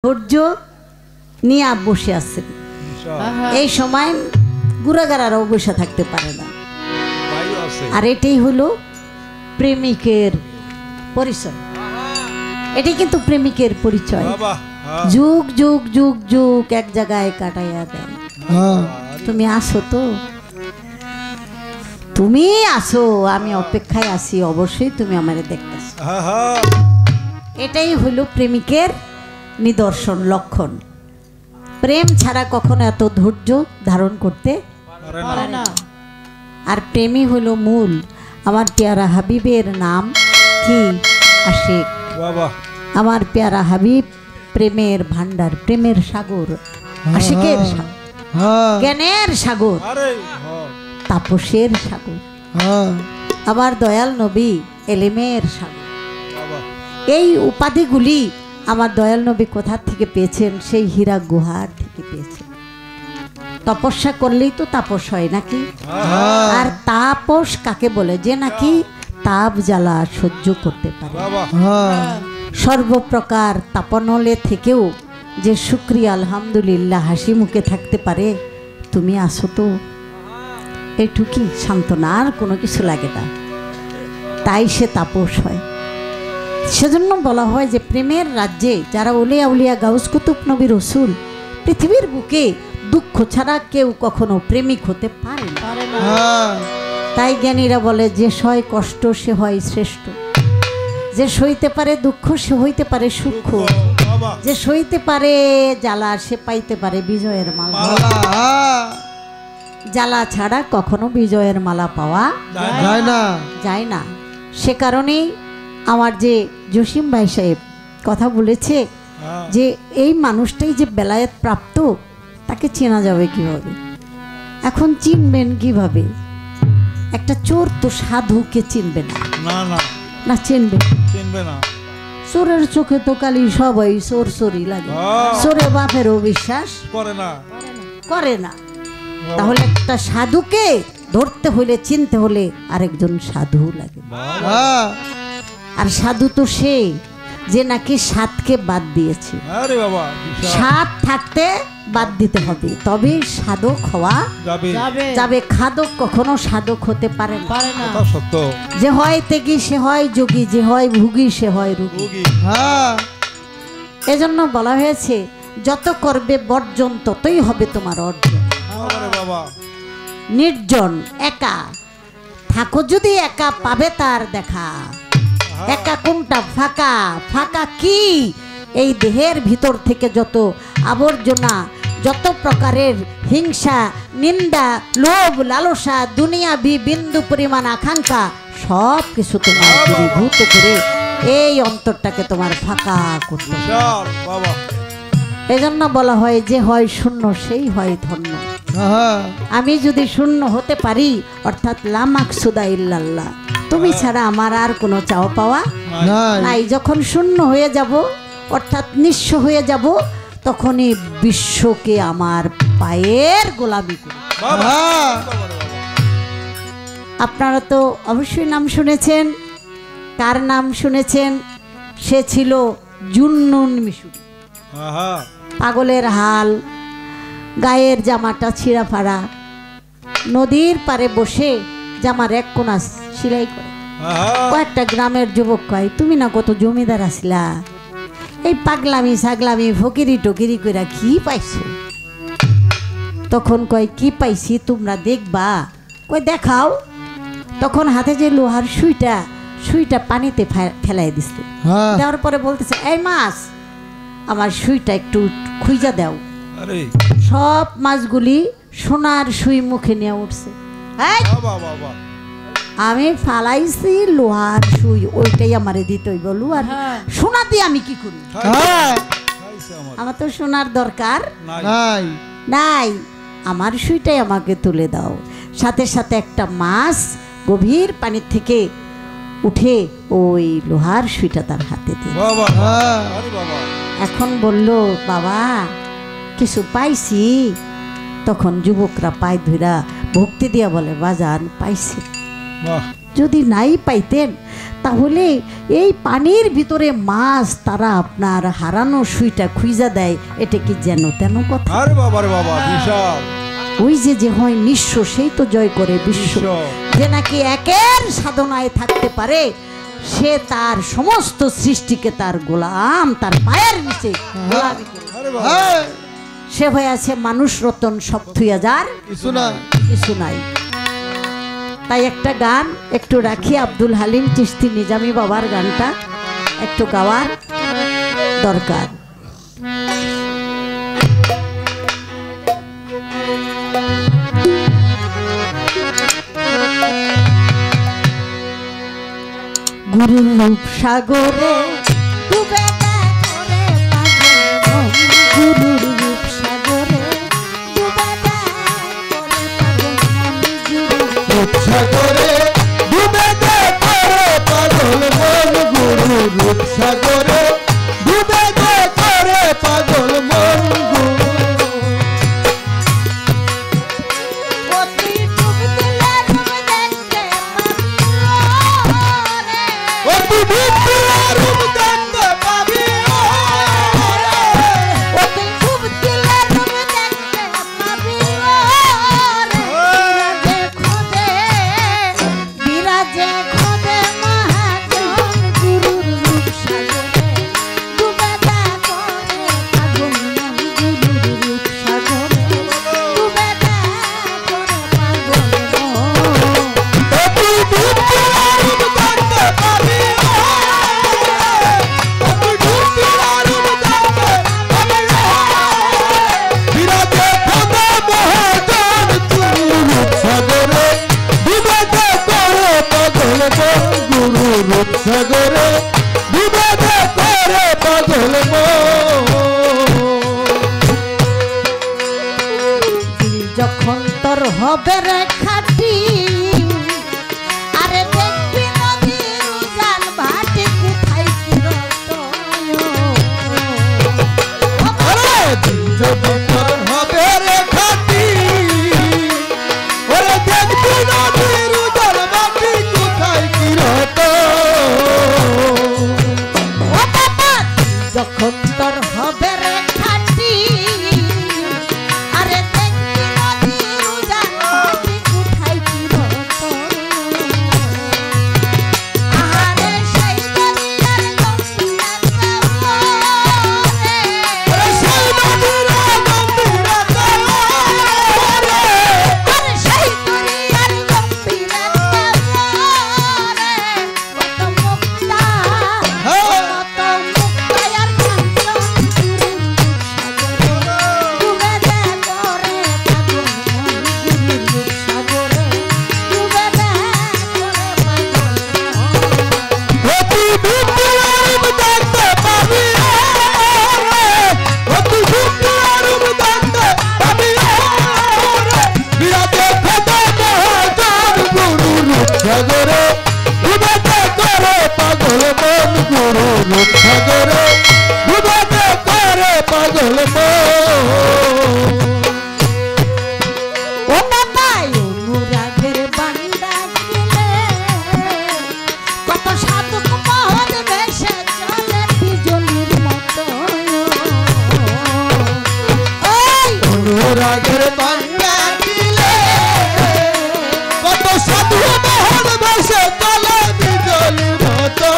ধৈর্য নিয়ে বসে আছেন। এই সময় গুড়াগারারাও বসে থাকতে পারে না। আর এটাই হলো প্রেমিকের পরিচয়। এটাই কিন্তু প্রেমিকের পরিচয়। যুগ যুগ যুগ যুগ এক জায়গায় কাটাইয়া দেয়। তুমি আসো তো, তুমি আসো, আমি অপেক্ষায় আছি, অবশ্যই তুমি আমারে দেখতেছো। এটাই হলো প্রেমিকের নিদর্শন, লক্ষণ। প্রেম ছাড়া কখনো এত ধৈর্য ধারণ করতে পারে না। আর প্রেমই হলো মূল। আমার পেয়ারা হাবিবের নাম কি? আশিক। আমার পেয়ারা হাবিব প্রেমের ভান্ডার, প্রেমের সাগর, আশিকের সাগর, জ্ঞানের সাগর, তাপসের সাগর। আমার দয়াল নবী এলেমের সাগর। এই উপাধিগুলি আমার দয়াল নবী কোথা থেকে পেয়েছেন? সেই হীরা গুহার থেকে পেয়েছেন। তপস্যা করলেই তো তাপস হয় নাকি? আর তাপস কাকে বলে? যে নাকি তাপ জ্বালা সহ্য করতে পারে। সর্বপ্রকার তাপনলে থেকেও যে শুকরিয়া আলহামদুলিল্লাহ হাসি মুখে থাকতে পারে। তুমি আসো তো, এইটুকি সান্ত্বনা, আর কোনো কিছু লাগে না। তাই সে তাপস হয়। সেজন্য বলা হয় যে প্রেমের রাজ্যে যারা উলিয়া উলিয়া গাউস কুতুব নবী রসুল, পৃথিবীর বুকে দুঃখ ছাড়া কেউ কখনো প্রেমিক হতে পারে না। তাই জ্ঞানীরা বলে যে সয় কষ্ট সে হয় শ্রেষ্ঠ, যে সইতে পারে দুঃখ সে হইতে পারে সুখ, যে সইতে পারে জ্বালা সে পাইতে পারে বিজয়ের মালা। জ্বালা ছাড়া কখনো বিজয়ের মালা পাওয়া যায় না। সে কারণেই আমার যে জসিম ভাই সাহেব কথা বলেছে যে এই মানুষটাই যে বেলায়েত প্রাপ্ত, তাকে চেনা যাবে কিভাবে? এখন চিনবেন কিভাবে? একটা চোর তো সাধুকে চিনবে না, না চিনবে না। চোরের চোখে তো কালি সবাই চোর চোরই লাগে। চোরে বাপেরও বিশ্বাস করে না। তাহলে একটা সাধুকে ধরতে হলে, চিনতে হলে আরেকজন সাধু লাগে। আর সাধু তো সে যে নাকি সাতকে বাদ দিয়েছে। সাত থাকতে বাদ দিতে হবে, তবে সাধক হওয়া যাবে। খাদক কখনো সাধক হতে পারে না। যে হয় ত্যাগী সে হয় যোগী, যে হয় ভুগী সে হয় রোগী। এজন্য বলা হয়েছে যত করবে বর্জন ততই হবে তোমার অর্জন। নির্জন একা থাকো যদি, একা পাবে তার দেখা। একা কোনটা? ফাঁকা। ফাঁকা কি? এই দেহের ভিতর থেকে যত আবর্জনা, যত প্রকারের হিংসা, নিন্দা, লোভ, লালসা, দুনিয়াবি বিন্দু পরিমাণ আকাঙ্ক্ষা, সব কিছু তোমার দূরীভূত করে এই অন্তরটাকে তোমার ফাঁকা করতে হবে। এজন্য বলা হয় যে হয় শূন্য সেই হয় ধন্য। আমি যদি শূন্য হতে পারি, অর্থাৎ লা মাকসুদা ইল্লাল্লাহ, তুমি ছাড়া আমার আর কোনো চাও পাওয়া নাই। যখন শূন্য হয়ে যাব, অর্থাৎ নিঃস্ব হয়ে যাব, তখনই বিশ্বকে আমার পায়ের গোলামি করব। আপনারা তো অবশ্যই নাম শুনেছেন। কার নাম শুনেছেন? সে ছিল জুন্নুন মিশুরি। পাগলের হাল, গায়ের জামাটা ছিঁড়া ফাড়া, নদীর পারে বসে জামার এক কোনা সেলাই করে। কয়েকটা গ্রামের যুবক কয়, তুমি না কত জমিদার আসলা, এই পাগলামি ছাগলামি ফকিরি টকিরি কইরা কি পাইছো? তখন কয় কি পাইছি তোমরা দেখবা। কয় দেখাও। তখন হাতে যে লোহার সুইটা পানিতে ফেলাই দিচ্ছে। দেওয়ার পরে বলতেছে, এই মাছ, আমার সুইটা একটু খুঁজা দাও। সব মাছগুলি সোনার সুই মুখে নিয়ে উঠছে। আমি ফালাইছি লোহার সুই, ওইটাই আমারে দিতে হইব। লোহার সোনা দিয়ে আমি কি করি? আমার তো সোনার দরকার নাই, আমার সুইটাই আমাকে তুলে দাও। সাথে সাথে একটা মাছ গভীর পানি থেকে উঠে ওই লোহার সুইটা তার হাতে দিয়ে। এখন বলল, বাবা কিছু পাইছি। তখন যুবকরা পায়ে ধইরা ভক্তি দিয়া বলে, বাজান পাইছি। যদি নাই পাইতেন তাহলে এই পানির ভিতরে মাছ তারা আপনার হারানো সুইটা খুঁজা দেয়, এটা কি যেন তেন কথা? আরে বাবা রে বাবা, বিশাল। ওই যে হয় নিঃস্ব সেই তো জয় করে বিশ্ব। যে নাকি একের সাধনায় থাকতে পারে সে তার সমস্ত সৃষ্টিকে তার গোলাম, তার পায়ের নিচে গোলামি করে। সে হয়ে আছে মানুষ রতন সব থুইয়া যার কিছু নাই। তাই একটা গান একটু রাখি, আব্দুল হালিম চিশতি নিজামী বাবার গানটা একটু গাওয়ার দরকার। গুরুর রূপ সাগরে ডুবে করে পাগল, গুরুর রূপ সাগরে ডুবে করে পাগল, রূপ সাগরে ডুবে করে পাগল মন, গুরুর রূপ সাগরে ডুবে করে পাগল মন। যখন তোর হবে রে খাটি, আরে দেখবি নদীর উজান ভাটি কোথায় কি যখন তোর হবে রে খাটি, ওরে দেখবি নদীর উজান ভাটি কোথায় কি যখন তোর হবে রে খাটি, আরে দেখবি নদীর উজান ভাটি কোথায় কি আরে সেই দরিয়ার গম্ভীরার আরে সেই দরিয়ার গম্ভীরার আরে সেই দরিয়ার গম্ভীরার কত মুক্তা সাগরে ডুবাতে করে পাগল মন, গুরু রূপ সাগরে ডুবাতে করে পাগল মন। ও বাবাই অনুরাগের বান্দা গেলে কত সাধক মহৎ বেশে চলে বিজলির মতো, ওই অনুরাগের বান্দা গেলে কত সাধু মহৎ বেশে চলে বিজলির মতো।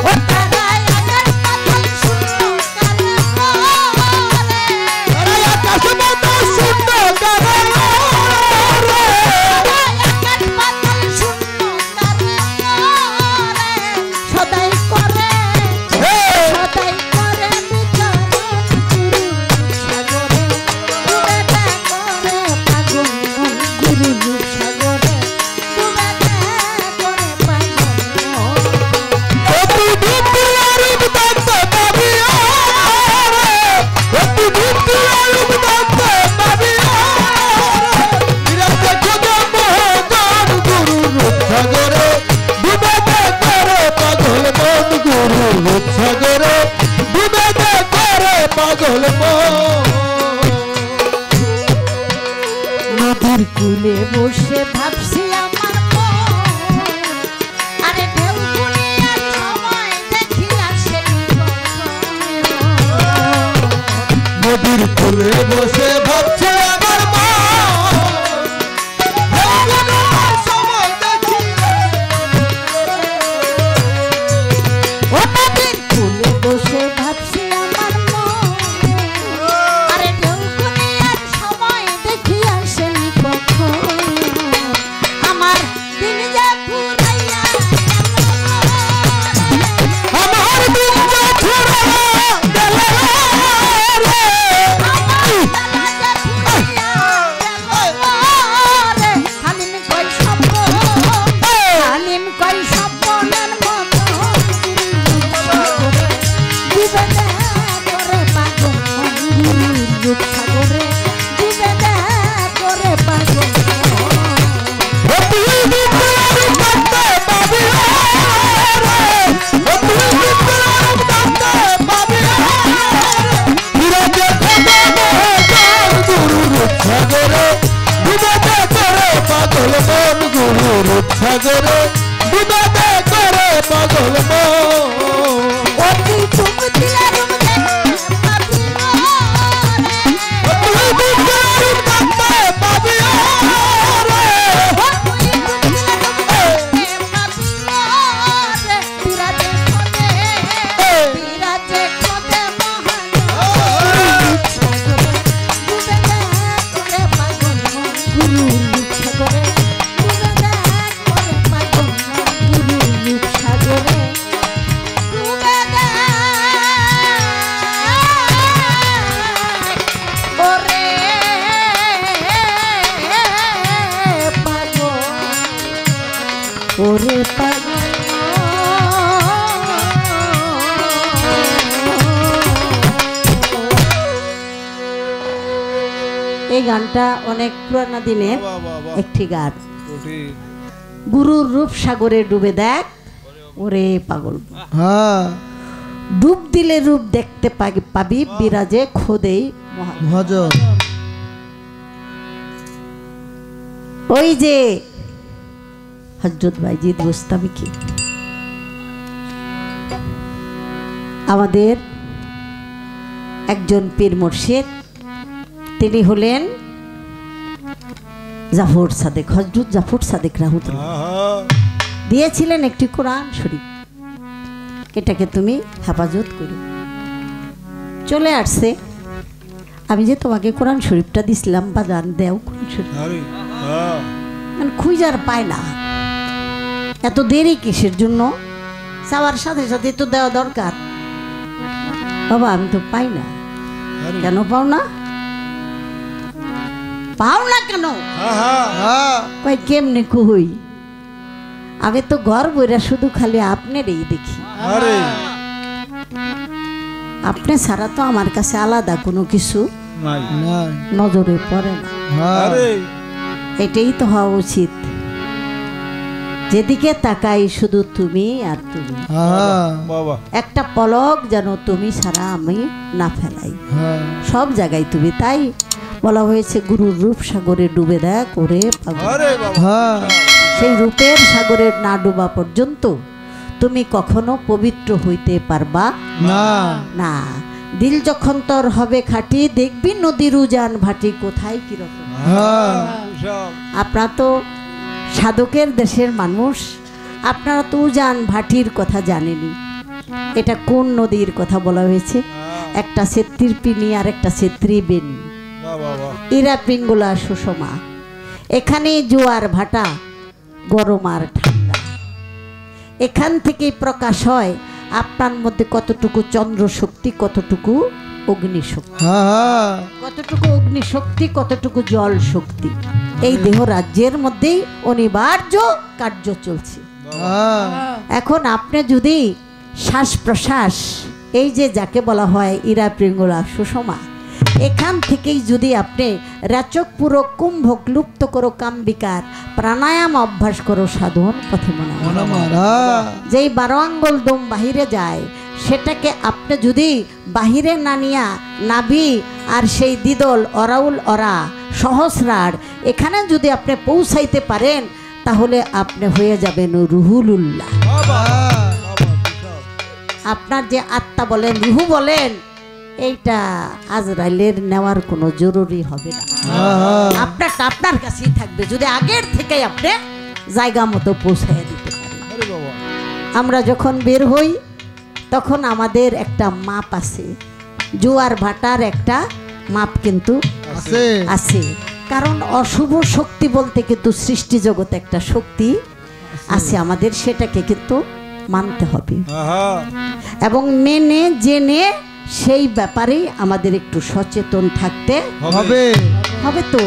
ও তারাই আগের কথা শুনো কারে নদীর কূলে বসে ভাবছে আমার মা সময় দেখি ও নদীর কূলে বসে ভাবছি আমার মন আরে যৌবনে আর সময় দেখি আসেনি কখন আমার দিন যা ফুরাইয়া আমার দিন যা ফুরাইয়া গেল রে হালিম কই স্বপ্নের মতো ডুবে করে পাগল রূপ সাগরে ডুবে করে পাগল পাগল মন গুরু রূপ সাগরে ডুবাতে করে পাগল মন অতি তুমি দিলা রূপ ওরে পাগল এই গানটা অনেক পুরানা দিনের একটি গান গুরুর রূপ সাগরে ডুবে দেখ ওরে পাগল হ্যাঁ ডুব দিলে রূপ দেখতে পাবি বিরাজে খোদেই মহাজন ওই যে হযরত বাইজিদ বুস্তামি কি আমাদের একজন পীর মুর্শিদ তিনি হলেন জাফর সাদেক হযরত জাফর সাদেক রাহমাতুল্লাহ দিয়েছিলেন একটি কোরআন শরীফ এটাকে তুমি হেফাজত করো চলে আসছে আমি যে তোমাকে কোরআন শরীফটা দিছিলাম বাজান দেও কোরআন শরীফ মানে খুঁজার পায় না এত দেরি কিসের জন্য চাওয়ার সাথে সাথে তো দেওয়া দরকার বাবা আমি তো পাই না কেন পাও না কেন কই কেমনে কই আমি তো ঘর বইরা শুধু খালি আপনারই দেখি আপনি ছাড়া তো আমার কাছে আলাদা কোনো কিছু নজরে পড়ে না এটাই তো হওয়া উচিত যেদিকে তাকাই শুধু তুমি আর তুমি একটা পলক যেন তুমি ছাড়া আমি না ফেলাই সব জায়গায় তুমি তাই বলা হয়েছে গুরুর রূপ সাগরে ডুবে দেখ ওরে পাগল সেই রূপের সাগরে না ডুবা পর্যন্ত তুমি কখনো পবিত্র হইতে পারবা না দিল যখন তোর হবে খাঁটি দেখবি নদীর উজান ভাটি কোথায় কিরকম আপনারা তো সাধকের দেশের মানুষ আপনারা তো উজান ভাটির কথা জানেনি এটা কোন নদীর কথা বলা হয়েছে একটা সেত্রীর পিনি আর একটা সেত্রী বেনি ইরা পিঙ্গুলা সুষমা এখানে জোয়ার ভাটা গরম আর ঠান্ডা এখান থেকেই প্রকাশ হয় আপনার মধ্যে কতটুকু চন্দ্র শক্তি কতটুকু অগ্নিশক্তি কতটুকু অগ্নিশক্তি কতটুকু জল শক্তি এই দেহ রাজ্যের মধ্যেই অনিবার্য কার্য চলছে এখন আপনি যদি শ্বাস প্রশ্বাস এই যে যাকে বলা হয় ইরা পিঙ্গলা সুষমা এখান থেকেই যদি আপনি রাচক পুরো কুম্ভক লুপ্ত করো কাম্বিকার প্রাণায়াম অভ্যাস করো সাধন পথে মনা যেই 12 আঙ্গুল দম বাহিরে যায় সেটাকে আপনি যদি বাহিরে না নিয়া নাভি আর সেই দিদল অরাউল অরা সহস্রার এখানে যদি আপনি পৌঁছাইতে পারেন তাহলে আপনি হয়ে যাবেন রুহুলুল্লাহ। আপনার যে আত্মা বলেন রুহু বলেন এইটা আজরাইলের নেওয়ার কোনো জরুরি হবে না, আপনারটা আপনার কাছেই থাকবে যদি আগের থেকে আপনি জায়গা মতো পৌঁছায় দিতে পারেন। আরে বাবা আমরা যখন বের হই তখন আমাদের একটা মাপ আছে, জোয়ার ভাটার একটা মাপ কিন্তু আছে আছে, কারণ অশুভ শক্তি বলতে কিন্তু সৃষ্টি জগতে একটা শক্তি আছে আমাদের, সেটাকে কিন্তু মানতে হবে আহা এবং মেনে জেনে সেই ব্যাপারে আমাদের একটু সচেতন থাকতে হবে হবে। তো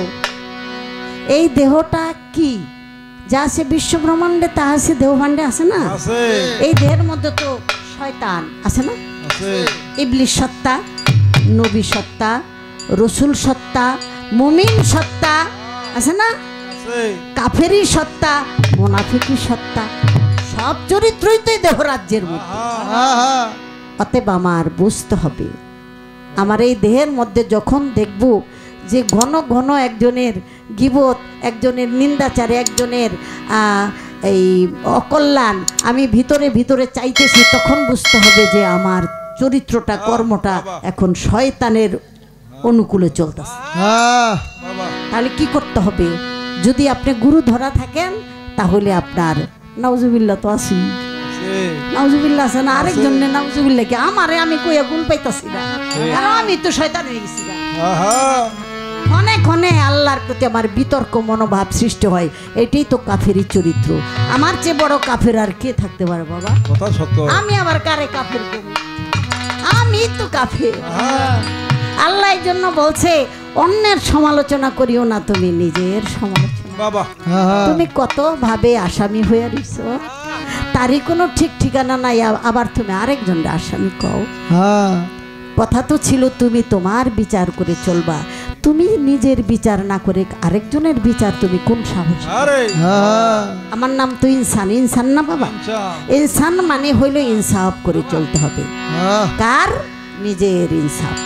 এই দেহটা কি যা আছে বিশ্ব ব্রহ্মাণ্ডে তা আছে দেহভাণ্ডে আছে না, আছে এই দেহের মধ্যে তো শয়তান আছে না, আছে ইবলিশ সত্তা, নবী সত্তা, রসুল সত্তা, মুমিন সত্তা আছে না, আছে কাফেরি সত্তা, মুনাফিকি সত্তা, সব চরিত্রই তো এই দেহরাজ্যের মধ্যে। আহা অতএব আমার বুঝতে হবে, আমার এই দেহের মধ্যে যখন দেখব যে ঘন ঘন একজনের গীবত, একজনের নিন্দাচারে, একজনের এই অকল্যাণ আমি ভিতরে ভিতরে চাইতেছি, তখন বুঝতে হবে যে আমার চরিত্রটা কর্মটা এখন শয়তানের অনুকূলে চলতেছে। বাবা তাহলে কি করতে হবে, যদি আপনি গুরু ধরা থাকেন তাহলে আপনার নাউজুবিল্লাহ তো আছি, আছে নাউজুবিল্লাহ আছে না, আরেকজন নাউজুবিল্লাহ কি আমারে আমি কইয়া গুণ পাইতাছি না, কারণ আমি তো শয়তান হয়ে গেছি না। আহা ক্ষণে ক্ষণে আল্লাহর প্রতি আমার বিতর্ক মনোভাব সৃষ্টি হয়, এটাই তো কাফেরি চরিত্র। আমার চেয়ে বড় কাফের আর কে থাকতে পারে বাবা, কথা সত্য আমি আবার কারে কাফের করি, আমি তো কাফের। আল্লাহ এই জন্য বলছে অন্যের সমালোচনা করিও না, তুমি নিজের সমালোচনা। বাবা তুমি কত ভাবে আসামি হয়ে রইছ, তারই কোনো ঠিক ঠিকানা নাই, আবার তুমি আরেকজনের আসামি কও। কথা তো ছিল তুমি তোমার বিচার করে চলবা, তুমি নিজের বিচার না করে আরেকজনের বিচার তুমি কোন সাহস? আরে আমার নাম তো ইনসান, ইনসান না বাবা, ইনসান মানে হইল ইনসাফ করে চলতে হবে। কার? নিজের ইনসাফ।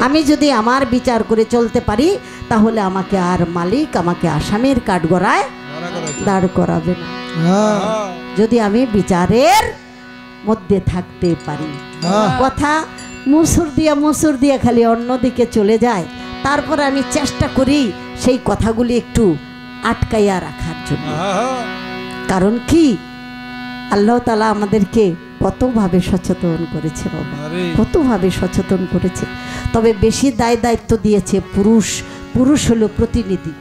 আমি যদি আমার বিচার করে চলতে পারি তাহলে আমাকে আর মালিক আমাকে আসামির কাঠগড়ায় দাঁড় করাবে না, যদি আমি বিচারের মধ্যে থাকতে পারি। কথা মুসুর দিয়া খালি অন্যদিকে চলে যায়, তারপর আমি চেষ্টা করি সেই কথাগুলি একটু আটকাইয়া রাখার জন্য। কারণ কি, আল্লাহ তাআলা আমাদেরকে কতভাবে সচেতন করেছে বাবা, কতভাবে সচেতন করেছে। তবে বেশি দায় দায়িত্ব দিয়েছে পুরুষ, পুরুষ হলো প্রতিনিধি।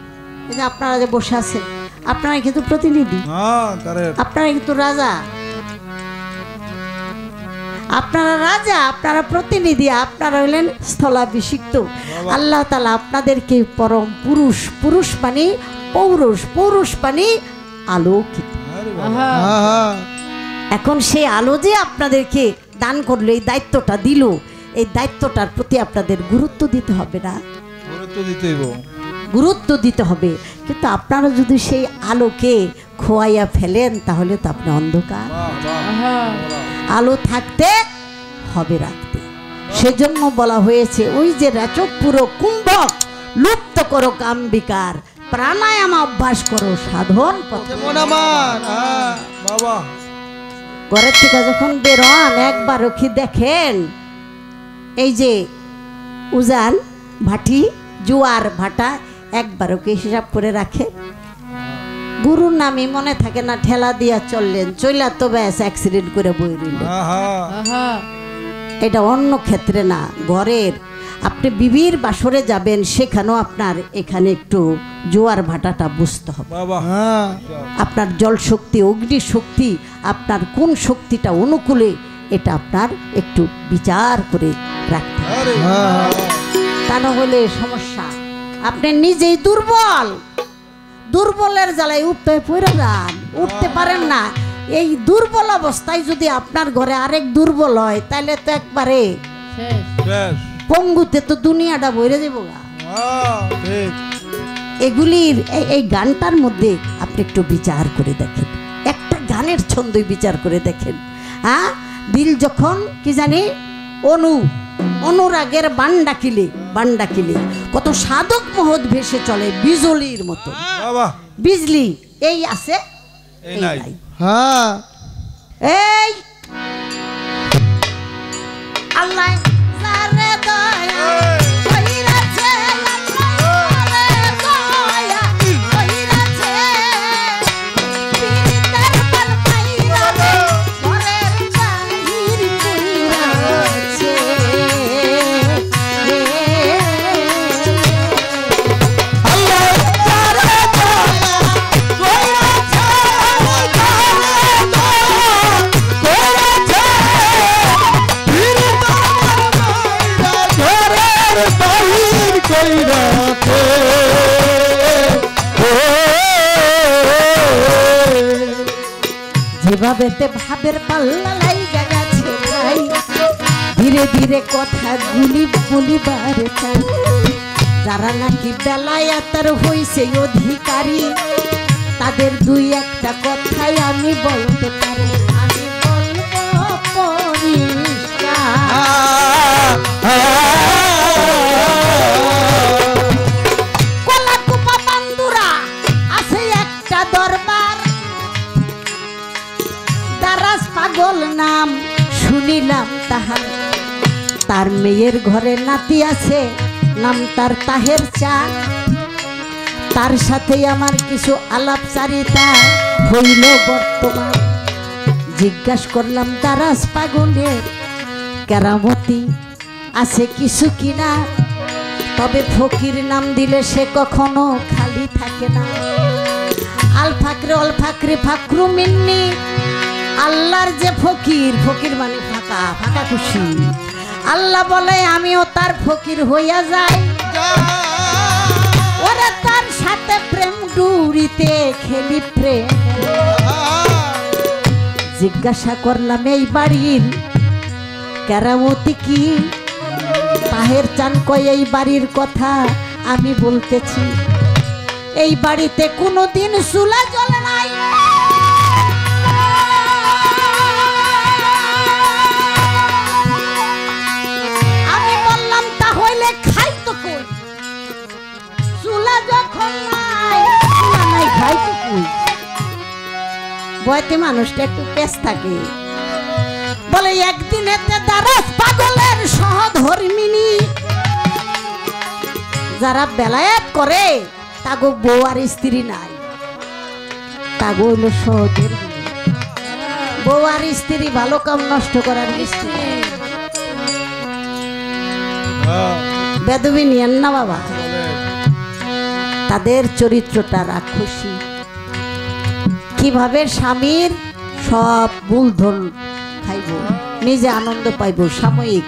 এই যে আপনারা যে বসে আছেন, আপনারা কিন্তু প্রতিনিধি, আপনারা কিন্তু রাজা, আপনারা রাজা, আপনারা প্রতিনিধি, আপনারা হলেন স্থলাভিষিক্ত। আল্লাহ তাআলা আপনাদেরকে পরম পুরুষ, পুরুষ মানে পৌরুষ, পৌরুষ মানে আলোকিত। এখন সেই আলো যে আপনাদেরকে দান করলো, এই দায়িত্বটা দিল, এই দায়িত্বটার প্রতি আপনাদের গুরুত্ব দিতে হবে না? গুরুত্ব দিতে হবে, কিন্তু আপনারা যদি সেই আলোকে খোয়াইয়া ফেলেন তাহলে তো আপনি অন্ধকার। আলো থাকতে হবে রাখতে, সেজন্য বলা হয়েছে ওই যে রেচক পুরো কুম্ভক লুপ্ত করো কাম্বিকার, প্রাণায়াম অভ্যাস করো সাধন পথে। ঘরের থেকে যখন বেরোন একবারও কি দেখেন এই যে উজান ভাটি জোয়ার ভাটা একবারও কি হিসাব করে রাখে? গুরুর নামে মনে থাকে না, ঠেলা দিয়া চললেন, চইলা তো ব্যাস অ্যাক্সিডেন্ট করে বই রইলেন। এটা অন্য ক্ষেত্রে না, ঘরের আপনি বিবির বাসরে যাবেন, সেখানেও আপনার এখানে একটু জোয়ার ভাটাটা বুঝতে হবে। আপনার জল শক্তি, অগ্নি শক্তি, আপনার কোন শক্তিটা অনুকূলে, এটা আপনার একটু বিচার করে রাখতে হবে, তা না হলে সমস্যা। আপনি নিজেই দুর্বল, দুর্বলের জ্বালায় উঠতে পড়ে যান, উঠতে পারেন না। এই দুর্বল অবস্থায় যদি আপনার ঘরে আরেক দুর্বল হয় তাহলে তো একবারে পঙ্গুতে তো দুনিয়াটা বইরে যাবো। এগুলির এই গানটার মধ্যে আপনি একটু বিচার করে দেখেন, একটা গানের ছন্দই বিচার করে দেখেন। হ্যাঁ, দিল যখন কি জানি অনুরাগের বান ডাকিলে কত সাধক মহৎ ভেসে চলে বিজলির মতো। বিজলি এই আছে এই নাই। এই আল্লাহ কইরাতে যেভাবেতে ভাবের পাল্লা লাইগা গেছে ভাই, ধীরে ধীরে কথা বলিবার চাই। যারা নাকি বেলায়াতার হইছে অধিকারী, তাদের দুই একটা কথাই আমি বলতে পারি। আমি বলবো পরিষ্কার, কলাকুপা বান্দুরা আছে একটা দরবার, দারাজ পাগল নাম শুনিলাম তাহার। তার মেয়ের ঘরে নাতি আছে, নাম তার তাহের চা। তার সাথে আমার কিছু আলাপচারিতা হইল বর্তমান। জিজ্ঞাসা করলাম দারাজ পাগলের কেরামতি আছে কিছু কিনা, তবে ফকির নাম দিলে সে কখনো খালি থাকে না। আল ফাকরে অল ফাকরে ফাকরু মিন্নি, আল্লাহর যে ফকির, ফকির মানে ফাঁকা, ফাঁকা খুশি। আল্লাহ বলে আমিও তার ফকির হইয়া যাই, ওরে তার সাথে প্রেম ডুরিতে খেলি প্রেম। জিজ্ঞাসা করলাম এই বাড়ির কেরামতি কি? তাহের চান কয় এই বাড়ির কথা আমি বলতেছি। এই বাড়িতে কোনোদিন চুলা জ্বলে নাই, আমি বললাম তাহলে খাই তো কই? চুলা যখন নাই, চুলা নাই খাই তো কই? বয়তে মানুষটা একটু পেশ থাকে। বলে একদিন এতে দারাজ পাগলের সহধর্মিনী যারা বেলায়াত করে, তাগো বউ আর স্ত্রী নাই, তাগো হইল সহধর্মিনী। বউ আর স্ত্রী ভালো কাম নষ্ট করার মিস্ত্রি, বেদবি নিয়েন না বাবা। তাদের চরিত্রটা রাক্ষসী। কিভাবে স্বামীর সব মূলধন খাইব, নিজে আনন্দ পাইব, সাময়িক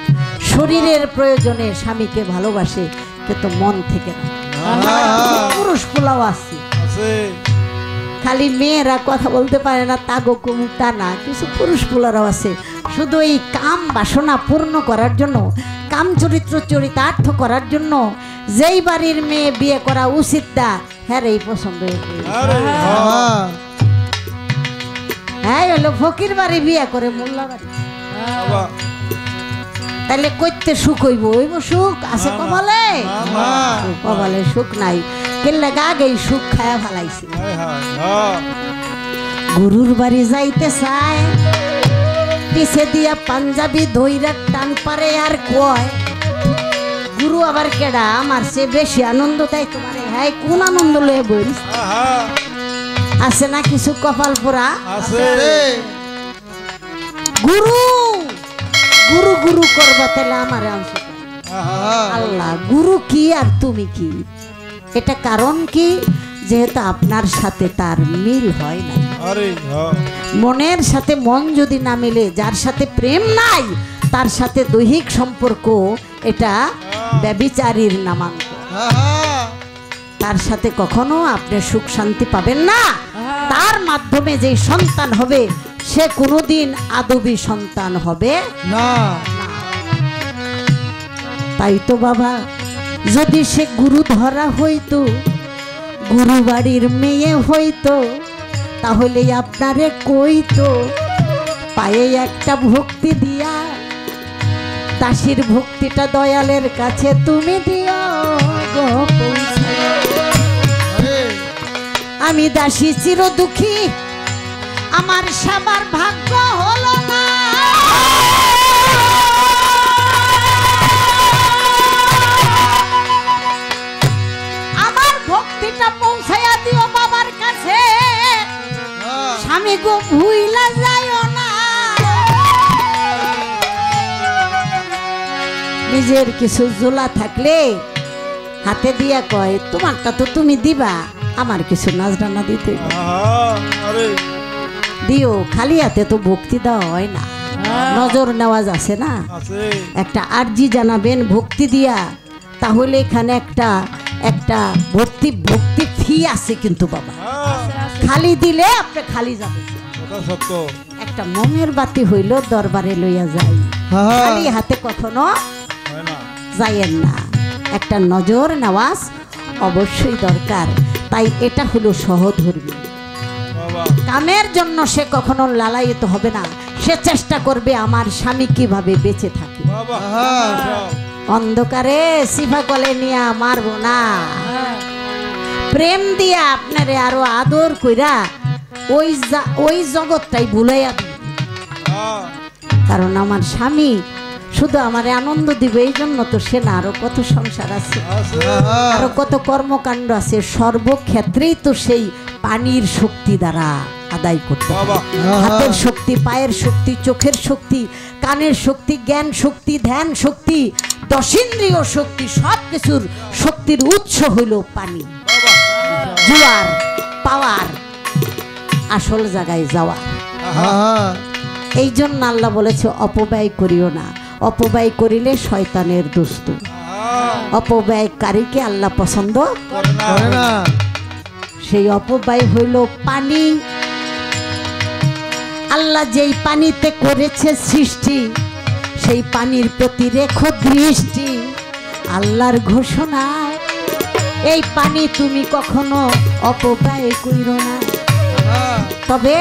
শরীরের প্রয়োজনে স্বামীকে ভালোবাসে, কিন্তু মন থেকে না। পুরুষ পোলাও আছে, খালি মেয়েরা কথা বলতে পারে না তাগো তা না, কিছু পুরুষ পোলারাও আছে শুধু এই কাম বাসনা পূর্ণ করার জন্য, কাম চরিত্র চরিতার্থ করার জন্য যেই বাড়ির মেয়ে বিয়ে করা উচিত না, হ্যাঁ এই পছন্দ। হ্যাঁ হলো ফকির বাড়ি বিয়ে করে মোল্লা বাড়ি, তাহলে কইতে সুখ হইব? হইব সুখ আছে কপালে? কপালে সুখ নাই, কেলে গাগে সুখ খায়া ফেলাইছি। গুরুর বাড়ি যাইতে চায়, পিছে দিয়া পাঞ্জাবি ধইরা টান পারে আর কয় গুরু আবার কেডা, আমার সে বেশি আনন্দ দেয় তোমারে। হ্যাঁ কোন আনন্দ লয়ে বই আছে না কিছু কপাল পোড়া? গুরু গুরু গুরু করবা, তাহলে আমার অংশ আল্লাহ। গুরু কি আর তুমি কি? এটা কারণ কি? যেহেতু আপনার সাথে তার মিল হয় না। মনের সাথে মন যদি না মিলে, যার সাথে প্রেম নাই তার সাথে দৈহিক সম্পর্ক, এটা ব্যভিচারীর নামাঙ্ক। তার সাথে কখনো আপনি সুখ শান্তি পাবেন না। তার মাধ্যমে যে সন্তান হবে সে কোনোদিন আদবী সন্তান হবে না। তাই তো বাবা, যদি সে গুরু ধরা হইতো, গুরু বাড়ির মেয়ে হইতো, তাহলে আপনারে কইতো পায়ে একটা ভক্তি দিয়া, দাসীর ভক্তিটা দয়ালের কাছে তুমি দিও গো পৌঁছে। আমি দাসী চির দুঃখী, আমার সবার ভাগ্য হলো না। আমার ভক্তিটা পৌঁছাইয়া দিও বাবার কাছে, স্বামী গো ভুইলা যাইও না। নিজের কিছু জোলা থাকলে হাতে দিয়া কয় তোমারটা তো তুমি দিবা, আমার কিছু নাজরানা দিতে দিও। খালি হাতে তো ভক্তি দেওয়া হয় না, নজর নেওয়াজ আছে না। একটা আরজি জানাবেন ভক্তি দিয়া, তাহলে এখানে একটা একটা ভক্তি ভক্তি ফি আছে কিন্তু বাবা, খালি দিলে আপনি খালি যাবে। কথা সত্য। একটা মোমের বাতি হইল দরবারে লইয়া যাই, খালি হাতে কখনো হয় না। যাইয়েন না, একটা নজর নেওয়াজ অবশ্যই দরকার। তাই এটা হলো সহধর্মী। বাবা কামের জন্য সে কখনো লালায়িত হবে না, সে চেষ্টা করবে আমার স্বামী কিভাবে বেঁচে থাকে। বাবা অন্ধকারে সিফা কলে নিয়ে মারবো না, প্রেম দিয়া আপনারে আরো আদর কইরা ওই জগৎটাই ভুলাইয়া দিই। কারণ আমার স্বামী শুধু আমারে আনন্দ দিবে এই জন্য তো সে না, আরো কত সংসার আছে, আরো কত কর্মকাণ্ড আছে, সর্বক্ষেত্রেই তো সেই পানির শক্তি দ্বারা আদায় করতে হবে। হাতের শক্তি, পায়ের শক্তি, চোখের শক্তি, কানের শক্তি, জ্ঞান শক্তি, ধ্যান শক্তি, দশেন্দ্রিয় শক্তি, সব কিছুর শক্তির উৎস হইল পানি। জোয়ার পাওয়ার আসল জায়গায় যাওয়া। এই জন্য আল্লাহ বলেছে অপব্যয় করিও না, অপব্যয় করিলে শয়তানের দোস্ত। অপব্যয়কারীকে আল্লাহ পছন্দ করে না। সেই অপব্যয় হইল পানি। আল্লাহ যেই পানিতে করেছে সৃষ্টি, সেই পানির প্রতি রেখো দৃষ্টি। আল্লাহর ঘোষণা, এই পানি তুমি কখনো অপব্যয় কইরো না, তবে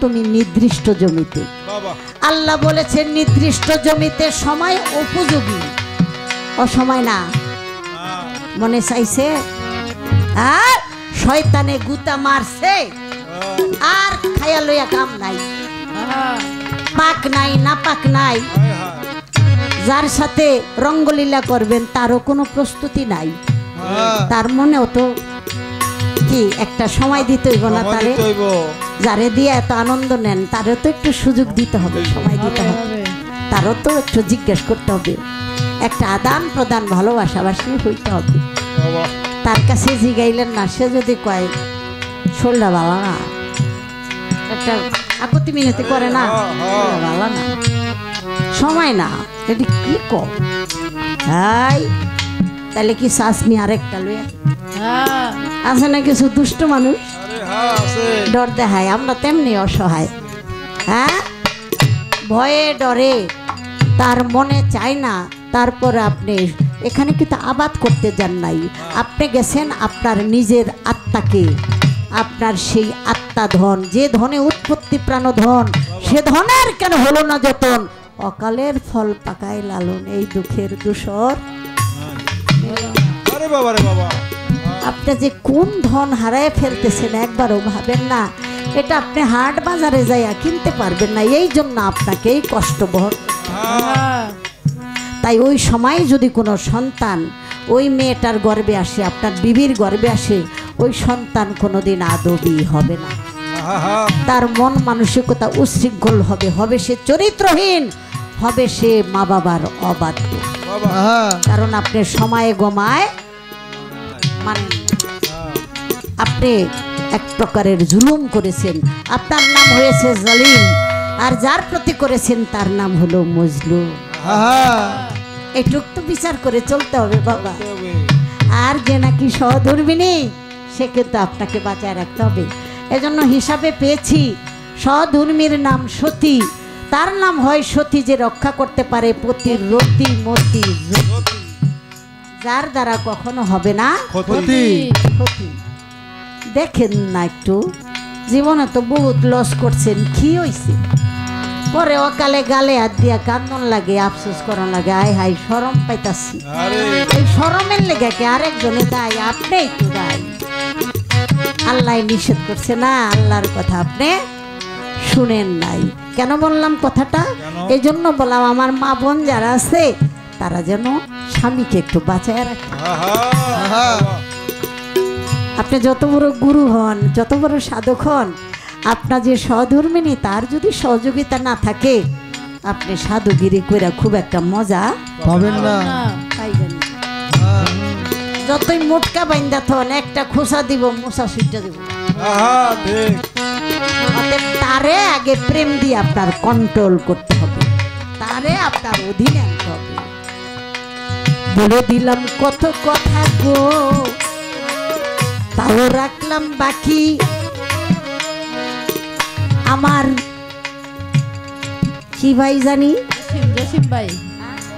তুমি নির্দিষ্ট জমিতে। আল্লাহ বলেছেন নির্দিষ্ট জমিতে সময় উপযোগী, অসময় না। মনে চাইছে আর শয়তানে গুতা মারছে আর খায়া লইয়া কাম নাই, পাক নাই না পাক নাই। যার সাথে রঙ্গলীলা করবেন তারও কোনো প্রস্তুতি নাই, তার মনেও তো কি একটা সময় দিতে হইব না তারে। যারে দিয়ে এত আনন্দ নেন তারও তো একটু সুযোগ দিতে হবে, সময় দিতে হবে, তারও তো একটু জিজ্ঞেস করতে হবে, একটা আদান প্রদান ভালোবাসাবাসি হইতে হবে। তার কাছে জিগাইলেন না, সে যদি কয় শোলটা ভালো না, একটা আপত্তি মিনতি করে না, ভালো না, সময় না, এটি কি কম, হাই তাহলে কি শ্বাস নিয়ে আরেকটা লইয়া আছে না কিছু দুষ্ট মানুষ ডর দেখায়, আমরা তেমনি অসহায়। হ্যাঁ, ভয়ে ডরে তার মনে চায় না, তারপরে আপনি এখানে কিন্তু আবাদ করতে যান নাই, আপনি গেছেন আপনার নিজের আত্মাকে, আপনার সেই আত্মা ধন, যে ধনে উৎপত্তি প্রাণধন, সে ধনের কেন হলো না যতন, অকালের ফল পাকায় লালন, এই দুঃখের দূষর। আপনি যে কোন ধন হারায় ফেলতেছেন একবারও ভাবেন না, এটা আপনি হাট বাজারে যাইয়া কিনতে পারবেন না, এই জন্য আপনাকে এই কষ্ট বহন। তাই ওই সময় যদি কোনো সন্তান ওই মেয়েটার গর্ভে আসে, আপনার বিবির গর্ভে আসে, ওই সন্তান কোনোদিন আদবি হবে না, তার মন মানসিকতা উশৃঙ্খল হবে, হবে সে চরিত্রহীন, হবে সে মা বাবার অবাধ্য। কারণ আপনি সময়ে গমায় মানে আপনি এক প্রকারের জুলুম করেছেন, আপনার নাম হয়েছে জালিম, আর যার প্রতি করেছেন তার নাম হলো মজলুম। এটুক তো বিচার করে চলতে হবে বাবা। আর যে নাকি সহধর্মিণী সে কিন্তু আপনাকে বাঁচায় রাখতে হবে। এজন্য হিসাবে পেয়েছি সহধর্মীর নাম সতী, তার নাম হয় সতী যে রক্ষা করতে পারে পতির রতি মতি, যার দ্বারা কখনো হবে না ক্ষতি। দেখেন না একটু, জীবনে তো বহুত লস করছেন, কি হয়েছে পরে অকালে গালে হাত দিয়া কান্দন লাগে, আফসোস করন লাগে, আয় হাই শরম পাইতাছি। এই শরমের লেগে কি আরেকজনে দায়? আপনি তো দায়। আল্লাহ নিষেধ করছে না, আল্লাহর কথা আপনি শুনেন নাই। কেন বললাম কথাটা? এই জন্য বললাম আমার মা বোন যারা আছে তারা যেন স্বামীকে একটু বাঁচায় রাখে। আপনি যত বড় গুরু হন, যত বড় সাধক হন, আপনার যে সহধর্মিণী তার যদি সহযোগিতা না থাকে, আপনি সাধুগিরি করে খুব একটা মজা পাবেন না, পাইবেন না। যতই মোটকা বাইন্দা থন, একটা খোসা দিব, মশা সুইটা দিব। তারে আগে প্রেম দিয়ে আপনার কন্ট্রোল করতে হবে, তারে আপনার অধীনে আনতে হবে। বলে দিলাম কত কথা গো, তাও রাখলাম বাকি। আমার কি ভাই জানি, জসিম ভাই,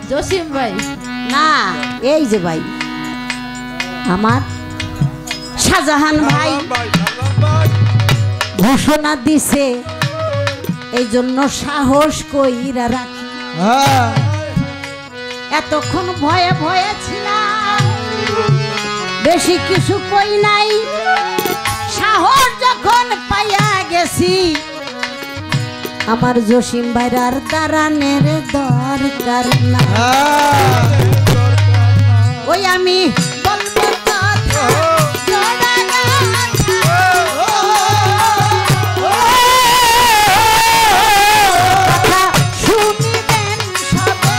জসিম ভাই না এই যে ভাই আমার শাহজাহান ভাই ঘোষণা দিছে, এই জন্য সাহস কইরা রাখি। এতক্ষণ ভয়ে ভয়ে ছিলাম, বেশি কিছু কই নাই, সাহস যখন পাইয়া গেছি, আমার জসিম ভাইরার দাঁড়ানের দরকার না। ওই আমি বলবো কথা, জোড়া কথা শুনিবেন সবে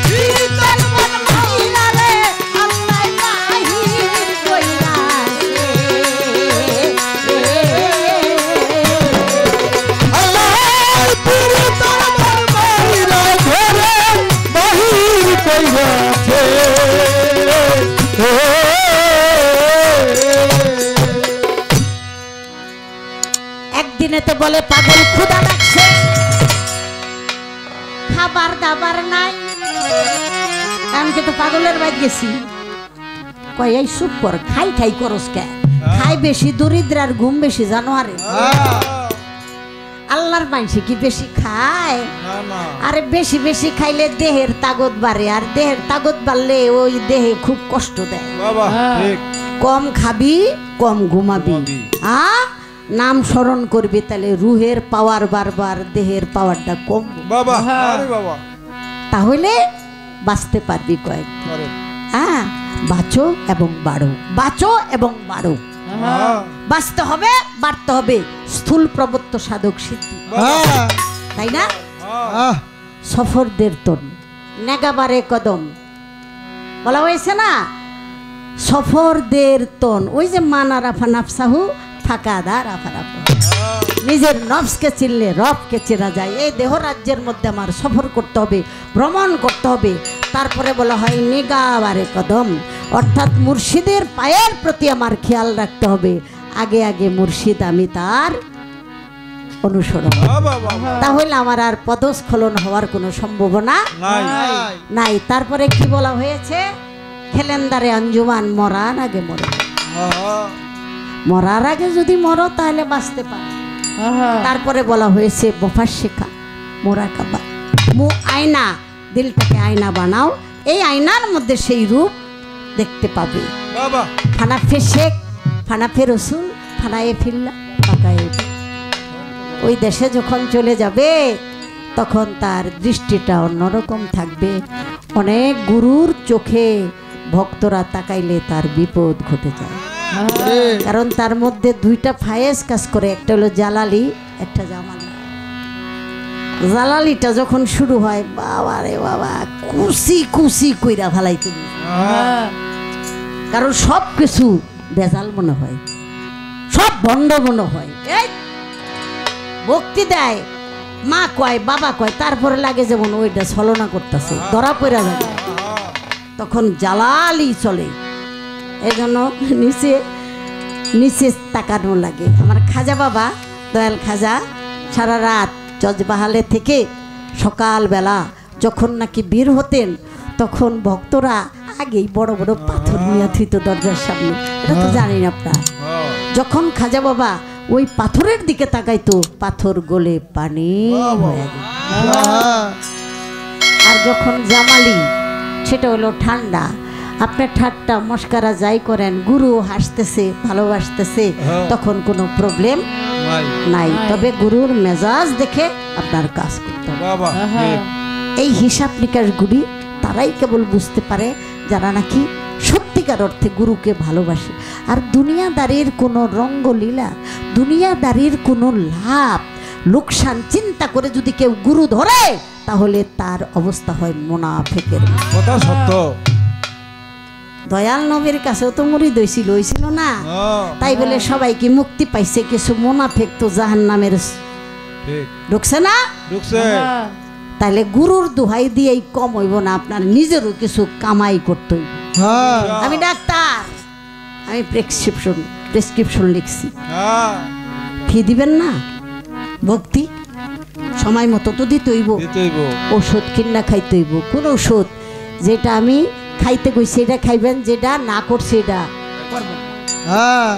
কীর্তন মন মহিলারে আল্লাহ বাহির কইরাছে। একদিনেতে বলে পাগল ক্ষুধা লাগছে, খাবার দাবার নাই, আমি কিন্তু পাগলের বাইক গেছি। কয় এই চুপ কর, খাই খাই করস কে, খাই বেশি দরিদ্র আর ঘুম বেশি জানোয়ারে। আল্লাহর মানুষে কি বেশি খায়? আরে বেশি বেশি খাইলে দেহের তাগত বাড়ে, আর দেহের তাগত বাড়লে ওই দেহে খুব কষ্ট দেয়। কম খাবি কম ঘুমাবি, নাম স্মরণ করবি, তাহলে রুহের পাওয়ার বারবার, দেহের পাওয়ারটা কম, তাহলে বাঁচতে পারবি কয়েকদিন। হ্যাঁ, বাঁচো এবং বাড়ো, বাঁচো এবং বাড়ো, বাঁচতে হবে, বাড়তে হবে, স্থূল প্রবত্ত সাধক সিদ্ধি, তাই না? সফরদের তন নেগাবারে কদম বলা হয়েছে না, সফরদের তন। ওই যে মানা রাফা নাফসাহু ফাঁকাদা রাফা রাফা, নিজের নফসকে চিনলে রবকে চেনা যায়। এই দেহ রাজ্যের মধ্যে আমার সফর করতে হবে, ভ্রমণ করতে হবে। তারপরে বলা হয় নিগাবারে কদম, অর্থাৎ মুর্শিদের পায়ের প্রতি আমার খেয়াল রাখতে হবে। আগে আগে মুর্শিদ, আমি তার অনুসরণ, তাহলে আমার আর পদস্খলন হওয়ার কোনো সম্ভাবনা নাই। তারপরে কি বলা হয়েছে, খেলেন্দারে আঞ্জুমান, মরার আগে মরো, মরার আগে যদি মরো তাহলে বাঁচতে পারো। তারপরে বলা হয়েছে বফার শেখা, মোরা কাবা মু আয়না, দিলটাকে আয়না বানাও, এই আয়নার মধ্যে সেই রূপ দেখতে পাবে। ফানা ফে শেখ, ফানা ফে রসুল, ফানা এ ফিল্লা পাকায়ে। ওই দেশে যখন চলে যাবে তখন তার দৃষ্টিটা অন্যরকম থাকবে। অনেক গুরুর চোখে ভক্তরা তাকাইলে তার বিপদ ঘটে যায়, কারণ তার মধ্যে দুইটা ফায়েজ কাজ করে, একটা হলো জালালি, একটা জামালি। জালালিটা যখন শুরু হয়, বাবা রে বাবা, কুসি কুসি কইরা ফালাই তুমি, কারণ সব কিছু বেজাল মনে হয়, সব বন্ধ মনে হয়। এই ভক্তি দেয়, মা কয় বাবা কয়, তারপরে লাগে যেমন ওইটা ছলনা করতেছে, ধরা পড়া যায়, তখন জালালি চলে। এই জন্য নিচে নিচে তাকানো লাগে। আমার খাজা বাবা, দয়াল খাজা, সারা রাত জজবাহালে থেকে সকালবেলা যখন নাকি বের হতেন, তখন ভক্তরা আগেই বড় বড় পাথর নিয়ে থুইত দরজার সামনে, এটা তো জানেন আপনারা। যখন খাজা বাবা ওই পাথরের দিকে তাকাইতো, পাথর গলে পানি হয়ে যেত। আর যখন জামালি, সেটা হলো ঠান্ডা। আপনার ঠাট্টা মস্কারা যাই করেন, গুরু হাসতেছে, ভালোবাসতেছে, তখন কোনো প্রবলেম নাই। তবে গুরুর মেজাজ দেখে আপনার কাজ করতে হবে। এই হিসাব নিকাশগুলি তারাই কেবল বুঝতে পারে যারা নাকি সত্যিকার অর্থে গুরুকে ভালোবাসে। আর দুনিয়াদারির কোনো রঙ্গলীলা, দুনিয়াদারির কোনো লাভ লোকসান চিন্তা করে যদি কেউ গুরু ধরে, তাহলে তার অবস্থা হয় মুনাফিকের কথা। সত্য। দয়াল নবীর কাছেও তো মুরিদ হইছিল না, তাই বলে সবাই কি মুক্তি পাইছে? কিছু মুনাফিক তো জাহান্নামের ঢুকছে না, তাহলে গুরুর দোহাই দিয়েই কম হইব না, আপনার নিজেরও কিছু কামাই করতে হইব। হ্যাঁ আমি ডাক্তার, আমি প্রেসক্রিপশন লিখছি, হ্যাঁ ফি দিবেন না? ভক্তি সময় মতো তো দিতে হইব, দিতেইব। ওষুধ কিনা খাইতে হইব। কোন ওষুধ যেটা আমি খাইতে কইছি এটা খাইবেন, যেটা না করছি এটা করবেন। হ্যাঁ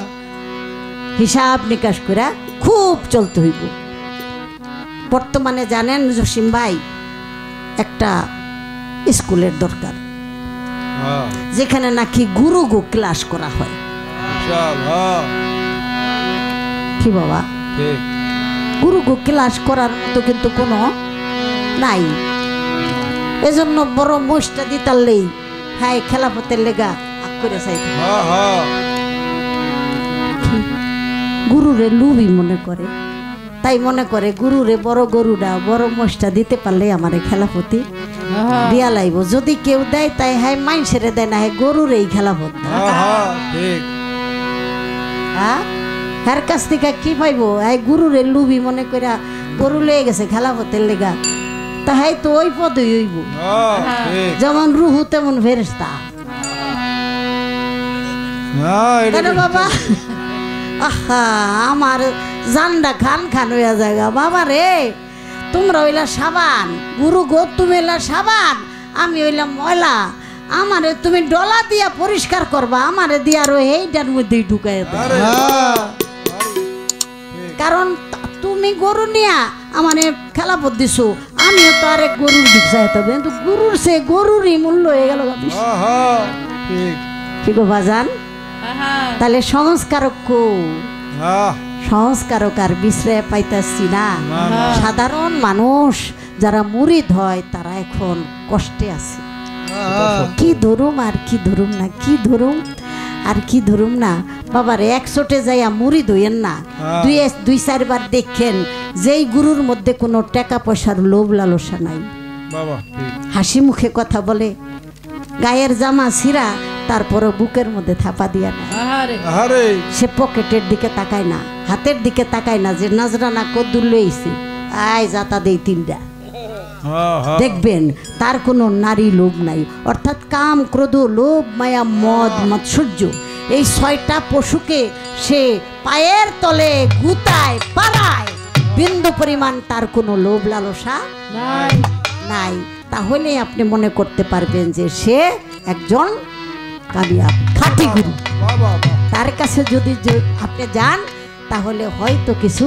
হিসাব নিকাশ করে খুব চলতে হইব। বর্তমানে জানেন জসিম ভাই, একটা স্কুলের দরকার হ্যাঁ যেখানে নাকি গুরু গো ক্লাস করা হয়। বিশাল, হ্যাঁ কি বাবা, ঠিক। গুরু গো ক্লাস করার মতো কিন্তু কোনো নাই। এজন্য বড় মোষটা দিতারলেই হ্যাঁ খেলাফতের লেগা আগ করে চাইতে হ্যাঁ হ্যাঁ গুরুরে লুবি মনে করে, তাই মনে করে গুরুরে বড় গরুটা বড় মোষটা দিতে পারলে আমারে খেলাফতি দিয়া লাইব। যদি কেউ দেয় তাই হ্যাঁ মাইনসেরে দেয় না, হ্যাঁ গরুরেই খেলাফত দেয়। হ্যাঁ হ্যাঁ ঠিক। হ্যাঁ হ্যার কাছ থেকে কি পাইব? হ্যাঁ গুরুরে লুবি মনে করে গরু লয়ে গেছে খেলাফতের লেগা, তাহাই তো ওই পদই হইব। হ্যাঁ ঠিক। যেমন রুহু তেমন ফেরেশতা। হ্যাঁ এটা কেন বাবা? আহা, আমার জানডা খান খান হইয়া জায়গা বাবা রে। তোমরা হইলা সাবান, গুরু গো তুমি হইলা সাবান, আমি হইলাম ময়লা। আমারে তুমি ডলা দিয়া পরিষ্কার করবা, আমারে দিয়া রো এইটার মধ্যেই ঢুকাই দাও। আরে হ্যাঁ কারণ তুমি গরু নিয়া আমারে খেলাপথ দিছো, আমিও তো আরেক গরুর দিক চাইতে হবে, কিন্তু গরুর সে গরুরই মূল্য হয়ে গেল। হ্যাঁ হ্যাঁ ঠিক। কি গো বাজান? তাহলে সংস্কারক কো? হ্যাঁ সংস্কারক আর বিশ্রায় পাইতাছি না। না, না। সাধারণ মানুষ যারা মুরিদ হয় তারা এখন কষ্টে আছে। হ্যাঁ কি ধরুম আর কি ধরুম না, কি ধরুম আর কি ধরুম না। বাবার একশোটে যাইয়া মুরিদ হইয়েন না, হ্যাঁ। দুই চারবার দেখেন যেই গুরুর মধ্যে কোনো টাকা পয়সার লোভ লালসা নাই, বাবা ঠিক। হাসি মুখে কথা বলে, গায়ের জামা ছিঁড়া তারপরও বুকের মধ্যে থাপা দিয়া না, আরে সে পকেটের দিকে তাকায় না, হাতের দিকে তাকায় না যে নাজরানা কদ্দুর লইছে আয় যাতা দেই তিনটা। হ্যাঁ হ্যাঁ দেখবেন তার কোনো নারী লোভ নাই, অর্থাৎ কাম ক্রোধ লোভ মায়া মদ মাৎসর্য এই 6টা পশুকে সে পায়ের তলে গুতায় পাড়ায়, বিন্দু পরিমাণ তার কোনো লোভ লালসা নাই। তাহলে আপনি মনে করতে পারবেন যে সে একজন কামিয়াব খাঁটি গুরু। বাবা তার কাছে যদি আপনি যান তাহলে হয়তো কিছু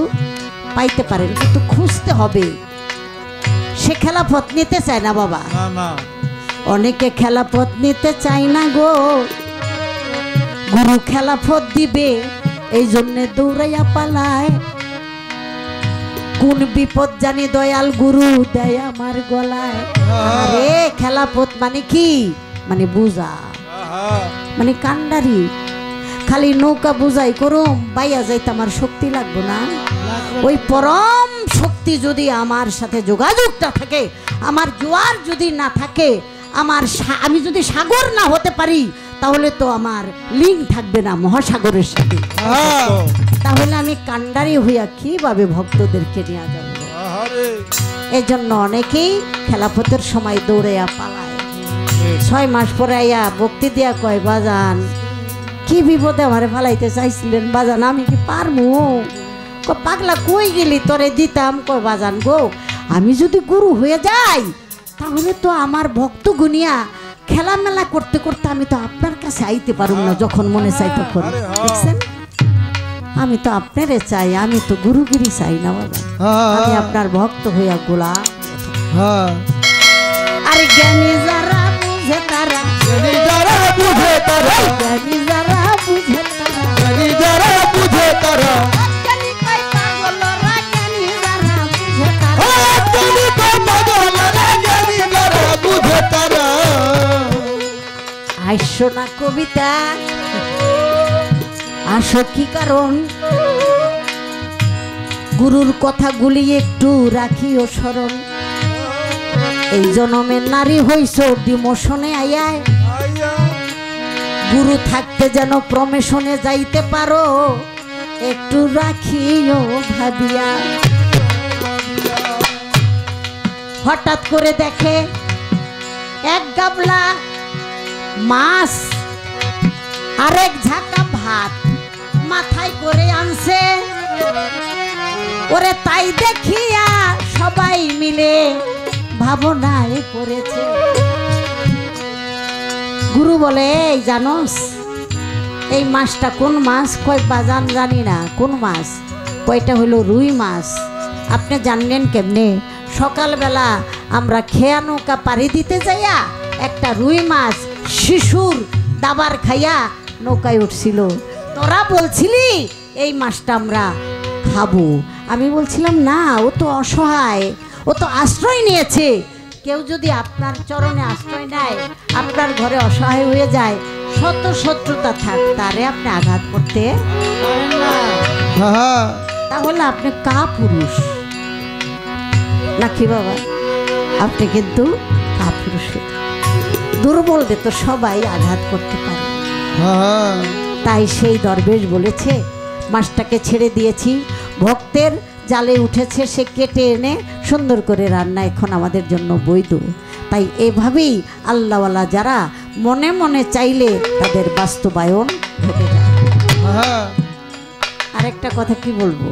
পাইতে পারেন, কিন্তু খুঁজতে হবে। সে খেলাফত নিতে চায় না বাবা, না না অনেকে খেলাফত নিতে চায় না গো, গুরু খেলাফত দিবে এই জন্যে দৌড়াইয়া পালায়। কোন বিপদ জানি দয়াল গুরু দেয় আমার গলায়। আরে খেলাফত মানে কি? মানে বুঝা, হ্যাঁ মানে কান্ডারি। খালি নৌকা বুঝাই করুম বাইয়া যাইতে আমার শক্তি লাগবো না? ওই পরম শক্তি যদি আমার সাথে যোগাযোগটা থাকে, আমার জোয়ার যদি না থাকে, আমি যদি সাগর না হতে পারি, তাহলে তো আমার লিঙ্ক থাকবে না মহাসাগরের সাথে। হ্যাঁ তাহলে আমি কান্ডারি হইয়া কিভাবে ভক্তদেরকে নিয়ে যাব? আরে এই জন্য অনেকেই খেলাফতের সময় দৌড়াইয়া পালায়। ঠিক। 6 মাস পরে আইয়া ভক্তি দিয়া কয়, বাজান কি বিপদে আমারে ফালাইতে চাইছিলেন বাজান, আমি কি পারমু? পাগলা কই গেলি, তোরে দিতাম। কয় বাজান গো, আমি যদি গুরু হয়ে যাই তাহলে তো আমার ভক্ত গুনিয়া খেলামেলা করতে করতে আমি তো আপনার কাছে আইতে পারুম না, যখন মনে চাই তখন। আরে হ্যাঁ। দেখছেন, আমি তো আপনারে চাই, আমি তো গুরুগিরি চাই না বাবা, আমি আপনার ভক্ত হইয়া গোলাম। হ্যাঁ আরে জ্ঞানী যারা বুঝে তারা, যারা বুঝে তারা, জ্ঞানী যারা বুঝে তারা, যারা বুঝে তারা, জ্ঞানী কয় পাগলরা, জ্ঞানী যারা বুঝে তারা। তুমি তো পাগল রে, জ্ঞানী যারা বুঝে তারা। আইসো না কবিতা, আসো কি কারণ? গুরুর কথাগুলি একটু রাখিও স্মরণ। এই জনমের নারী হইছ ডিমোশনে আইয়ায়, আইয়া গুরু থাকতে যেন প্রমেশনে যাইতে পারো, একটু রাখিও ভাবিয়া। হঠাৎ করে দেখে এক গাবলা মাছ আরেক ঝাঁকা ভাত মাথায় করে আনছে। ওরে তাই দেখিয়া সবাই মিলে ভাবনায় পড়েছে। গুরু বলে, এই জানোস এই মাছটা কোন মাছ? কয় বাজান জানি না। কোন মাছ? কয়টা হলো রুই মাছ। আপনি জানলেন কেমনে? সকালবেলা আমরা খেয়া নৌকা পাড়ি দিতে যাইয়া একটা রুই মাছ শিশুর দাবার খাইয়া নৌকায় উঠছিল। তোরা বলছিলি এই মাছটা আমরা খাবো। আমি বলছিলাম না, ও তো অসহায়, ও তো আশ্রয় নিয়েছে। কেউ যদি আপনার চরণে আশ্রয় নেয়, আপনার ঘরে অসহায় হয়ে যায়, শত শত্রুতা থাক, তারে আপনি আঘাত করতে পারেন না। হ্যাঁ তাহলে আপনি কা পুরুষ নাকি বাবা? আপনি কিন্তু কা পুরুষ। দুর্বলদের তো সবাই আঘাত করতে পারে। হ্যাঁ তাই সেই দরবেশ বলেছে, মাছটাকে ছেড়ে দিয়েছি, ভক্তের জালে উঠেছে, সে কেটে এনে সুন্দর করে রান্না এখন আমাদের জন্য বৈধ। তাই এভাবেই আল্লাহওয়ালা যারা মনে মনে চাইলে তাদের বাস্তবায়ন ঘটে যায়। হ্যাঁ আরেকটা কথা কি বলবো,